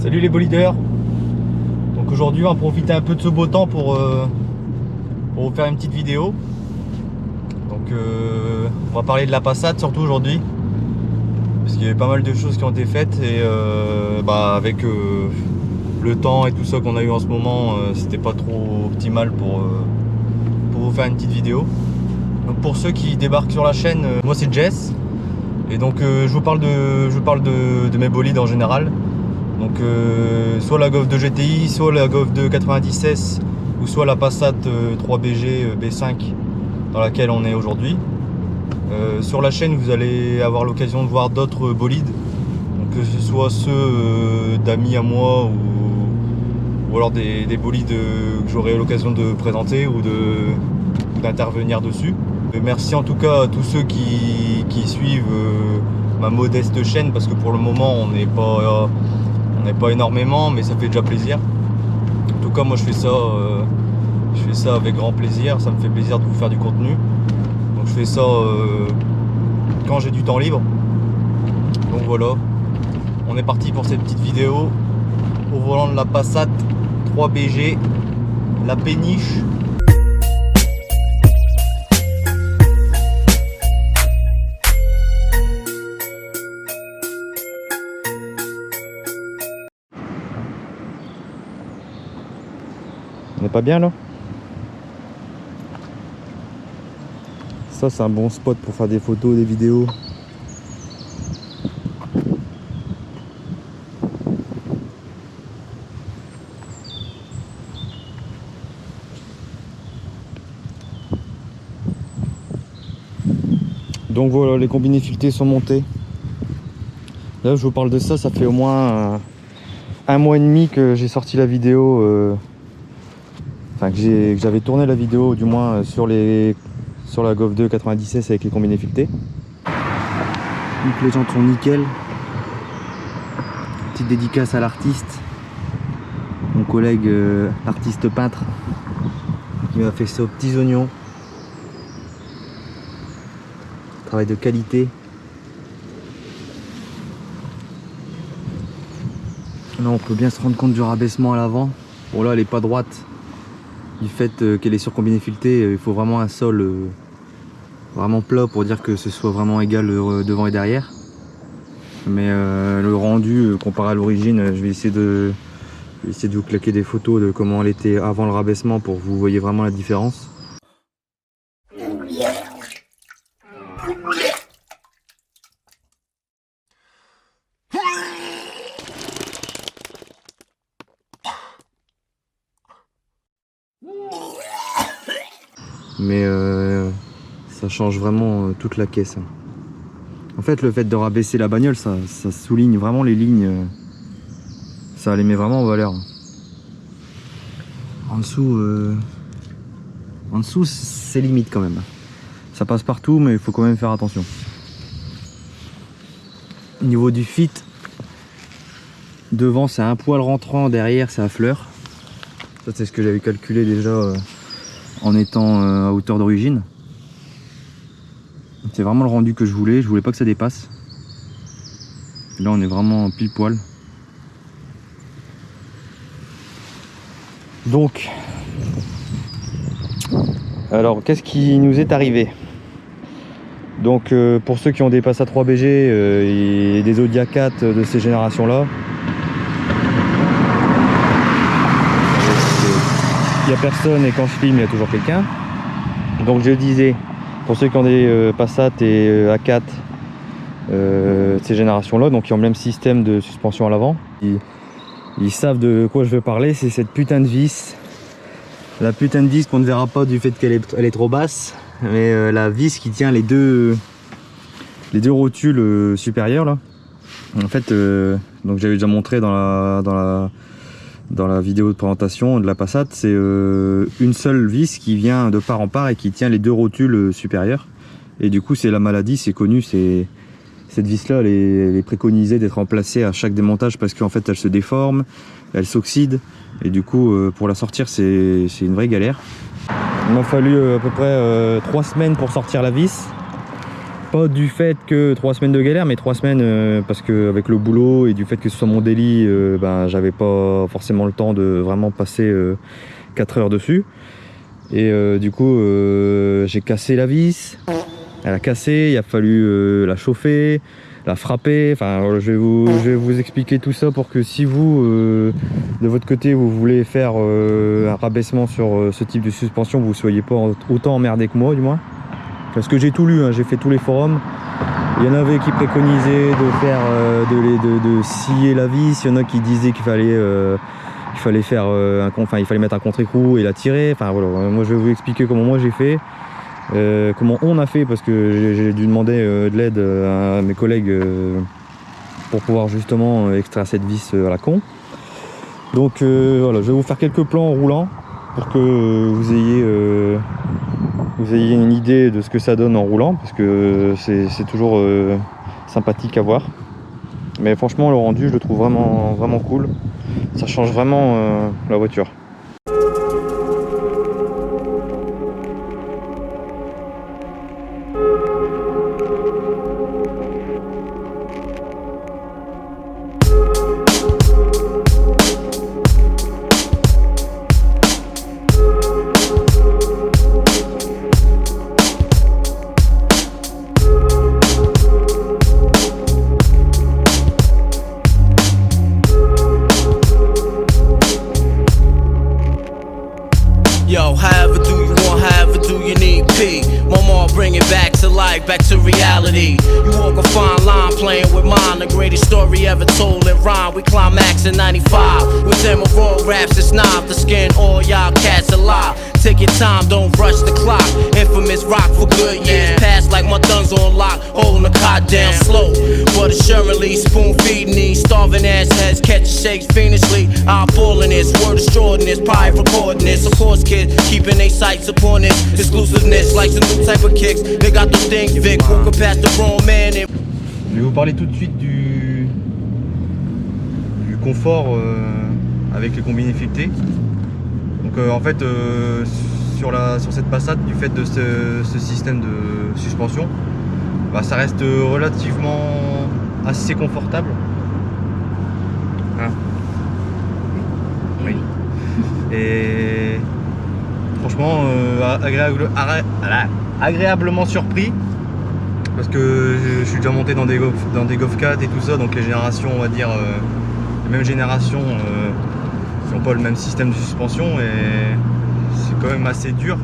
Salut les bolideurs. Donc aujourd'hui on va profiter un peu de ce beau temps pour vous faire une petite vidéo. Donc on va parler de la Passat surtout aujourd'hui, parce qu'il y avait pas mal de choses qui ont été faites et avec le temps et tout ça qu'on a eu en ce moment, c'était pas trop optimal pour vous faire une petite vidéo. Donc pour ceux qui débarquent sur la chaîne, moi c'est Jess et donc je vous parle de mes bolides en général. Donc soit la Golf 2 GTI, soit la Golf 2 90S ou soit la Passat 3BG B5 dans laquelle on est aujourd'hui. Sur la chaîne vous allez avoir l'occasion de voir d'autres bolides, donc que ce soit ceux d'amis à moi ou alors des bolides que j'aurai l'occasion de présenter ou d'intervenir dessus. Merci en tout cas à tous ceux qui suivent ma modeste chaîne, parce que pour le moment on n'est pas énormément, mais ça fait déjà plaisir. En tout cas moi je fais ça avec grand plaisir, ça me fait plaisir de vous faire du contenu. Donc je fais ça quand j'ai du temps libre. Donc voilà, on est parti pour cette petite vidéo au volant de la Passat 3BG, la péniche. On n'est pas bien là? Ça c'est un bon spot pour faire des photos, des vidéos. Donc voilà, les combinés filetés sont montés. Là je vous parle de ça, ça fait au moins un mois et demi que j'ai sorti la vidéo, que j'avais tourné la vidéo du moins sur la Golf 2 90S avec les combinés filetés. Donc les jantes sont nickel. Petite dédicace à l'artiste, mon collègue artiste peintre, qui m'a fait ça aux petits oignons. Travail de qualité. Là on peut bien se rendre compte du rabaissement à l'avant. Bon là elle est pas droite du fait qu'elle est sur combiné fileté. Il faut vraiment un sol vraiment plat pour dire que ce soit vraiment égal devant et derrière. Mais le rendu comparé à l'origine, je vais essayer de vous claquer des photos de comment elle était avant le rabaissement pour que vous voyez vraiment la différence. Mais ça change vraiment toute la caisse. En fait, le fait de rabaisser la bagnole, ça souligne vraiment les lignes. Ça les met vraiment en valeur. En dessous c'est limite quand même. Ça passe partout, mais il faut quand même faire attention. Au niveau du fit, devant c'est un poil rentrant, derrière c'est à fleur. Ça c'est ce que j'avais calculé déjà en étant à hauteur d'origine. C'est vraiment le rendu que je voulais pas que ça dépasse. Là on est vraiment pile poil. Donc alors qu'est-ce qui nous est arrivé? Donc pour ceux qui ont des Passat 3BG et des Zodiac 4 de ces générations là, il n'y a personne et quand je filme il y a toujours quelqu'un. Donc je disais, pour ceux qui ont des Passat et A4 ces générations là, donc qui ont le même système de suspension à l'avant, ils savent de quoi je veux parler. C'est cette putain de vis, la putain de vis qu'on ne verra pas du fait qu'elle est trop basse, mais la vis qui tient les deux rotules supérieures là. En fait donc j'avais déjà montré dans la vidéo de présentation de la Passat, c'est une seule vis qui vient de part en part et qui tient les deux rotules supérieures. Et du coup c'est la maladie, c'est connu, cette vis là elle est préconisée d'être remplacée à chaque démontage parce qu'en fait elle se déforme, elle s'oxyde et du coup pour la sortir c'est une vraie galère. Il m'a fallu à peu près 3 semaines pour sortir la vis, pas du fait que 3 semaines de galère, mais 3 semaines parce que avec le boulot et du fait que ce soit mon daily, ben, j'avais pas forcément le temps de vraiment passer 4 heures dessus. Et du coup, j'ai cassé la vis. Elle a cassé, il a fallu la chauffer, la frapper. Enfin, voilà, je vais vous expliquer tout ça pour que si vous, de votre côté, vous voulez faire un rabaissement sur ce type de suspension, vous ne soyez pas autant emmerdé que moi, du moins. Parce que j'ai tout lu, hein, j'ai fait tous les forums. Il y en avait qui préconisaient de faire, de scier la vis. Il y en a qui disaient qu'il fallait faire il fallait mettre un contre-écrou et la tirer. Enfin voilà, moi je vais vous expliquer comment moi j'ai fait. Comment on a fait, parce que j'ai dû demander de l'aide à mes collègues pour pouvoir justement extraire cette vis à la con. Donc voilà, je vais vous faire quelques plans en roulant pour que vous ayez une idée de ce que ça donne en roulant, parce que c'est toujours sympathique à voir. Mais franchement, le rendu, je le trouve vraiment cool. Ça change vraiment la voiture. Yo, however do you want, however do you need P. Mama, bring it back to life, back to reality. You walk a fine line playing with mine, the greatest story ever told in rhyme. We climax in 95 with them raw raps, it's not the skin, all y'all cats alive. Take your time, don't rush the clock. Infamous rock for good years past like my thumbs on lock, holding the cot down slow. But assuredly, spoon feeding these starving ass heads, catch shakes fiendishly. Eyeballing this, word destroying this, pride recording this. Of course, kids keeping their sights upon this exclusiveness, like some new type of kicks. They got those things, Vic, walking past the wrong man. And... Je vais vous parler tout de suite du confort avec les combinés filetés. Donc en fait sur cette Passat, du fait de ce système de suspension, bah, ça reste relativement assez confortable. Hein, oui. Et franchement agréablement surpris, parce que je suis déjà monté dans des Golf 4 et tout ça, donc les générations, on va dire les mêmes générations qui n'ont pas le même système de suspension, et c'est quand même assez dur.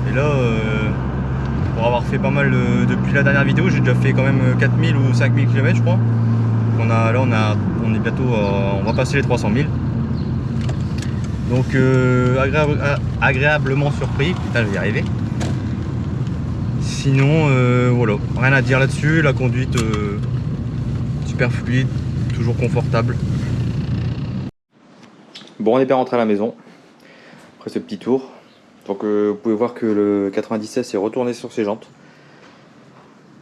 Et là pour avoir fait pas mal depuis la dernière vidéo, j'ai déjà fait quand même 4000 ou 5000 km je crois. On est bientôt on va passer les 300 000. Donc agréablement surpris. Putain, je vais y arriver. Sinon voilà, rien à dire là-dessus. La conduite super fluide, toujours confortable. Bon, on est bien rentré à la maison après ce petit tour. Donc vous pouvez voir que le 97 s'est retourné sur ses jantes.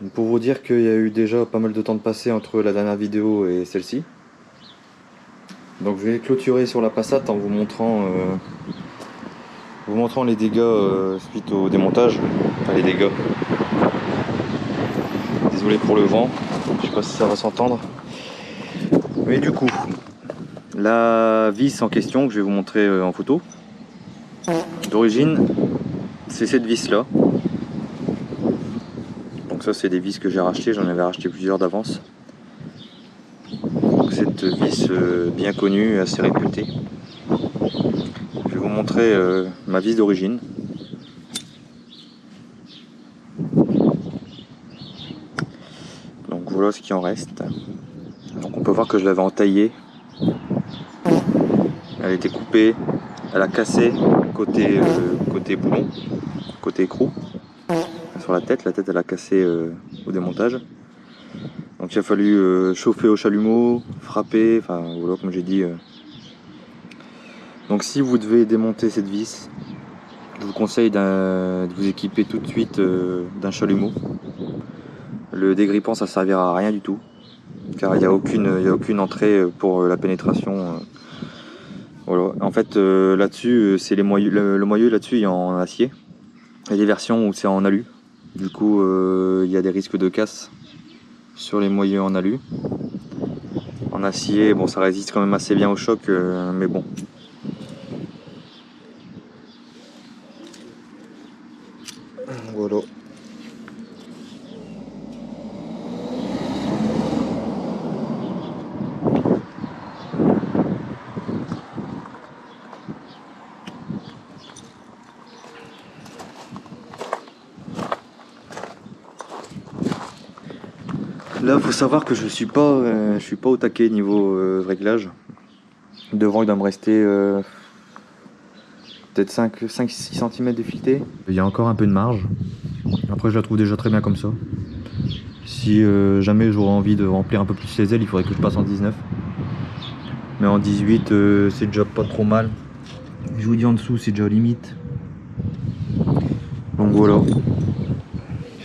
Donc, pour vous dire qu'il y a eu déjà pas mal de temps de passé entre la dernière vidéo et celle-ci. Donc je vais clôturer sur la Passat en vous montrant les dégâts suite au démontage. Enfin, les dégâts. Désolé pour le vent, je sais pas si ça va s'entendre. Mais du coup, la vis en question que je vais vous montrer en photo, d'origine, c'est cette vis là. Donc ça, c'est des vis que j'ai rachetées, j'en avais racheté plusieurs d'avance. Cette vis bien connue et assez réputée. Je vais vous montrer ma vis d'origine. Donc voilà ce qui en reste. Donc on peut voir que je l'avais entaillée. Elle était coupée, elle a cassé côté boulon, côté écrou. Sur la tête elle a cassé au démontage. Donc il a fallu chauffer au chalumeau, frapper, enfin voilà, comme j'ai dit. Donc si vous devez démonter cette vis, je vous conseille de vous équiper tout de suite d'un chalumeau. Le dégrippant, ça servira à rien du tout, car il n'y a aucune entrée pour la pénétration. Voilà. En fait là-dessus, c'est le moyeu là-dessus est en acier. Il y a des versions où c'est en alu. Du coup, il y a des risques de casse sur les moyeux en alu. En acier, bon, ça résiste quand même assez bien au choc, mais bon. Voilà. Là, faut savoir que je suis pas au taquet niveau réglage. Devant, il doit me rester peut-être 5-6 cm de fileté. Il y a encore un peu de marge. Après, je la trouve déjà très bien comme ça. Si jamais j'aurais envie de remplir un peu plus les ailes, il faudrait que je passe en 19. Mais en 18, c'est déjà pas trop mal. Je vous dis en dessous, c'est déjà limite. Donc voilà.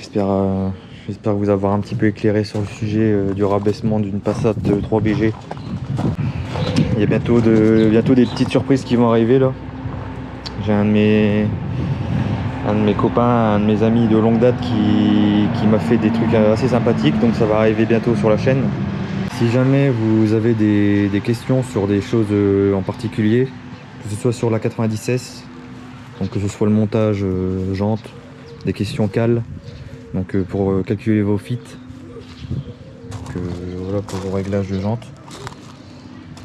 J'espère vous avoir un petit peu éclairé sur le sujet du rabaissement d'une Passat 3BG. Il y a bientôt des petites surprises qui vont arriver là. J'ai un de mes copains, un de mes amis de longue date qui m'a fait des trucs assez sympathiques, donc ça va arriver bientôt sur la chaîne. Si jamais vous avez des questions sur des choses en particulier, que ce soit sur la 90S, donc que ce soit le montage jante, des questions cales, donc pour calculer vos fits, voilà, pour vos réglages de jantes,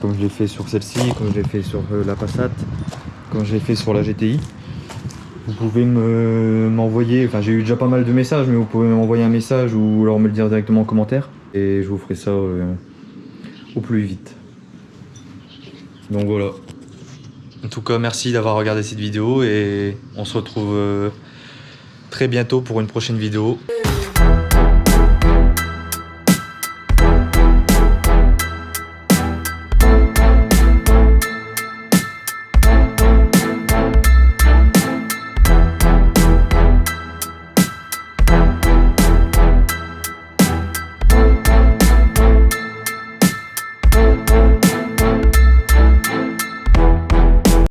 comme je l'ai fait sur celle-ci, comme je l'ai fait sur la Passat, comme je l'ai fait sur la GTI. Vous pouvez m'envoyer, enfin j'ai eu déjà pas mal de messages, mais vous pouvez m'envoyer un message ou alors me le dire directement en commentaire et je vous ferai ça au plus vite. Donc voilà. En tout cas, merci d'avoir regardé cette vidéo et on se retrouve très bientôt pour une prochaine vidéo.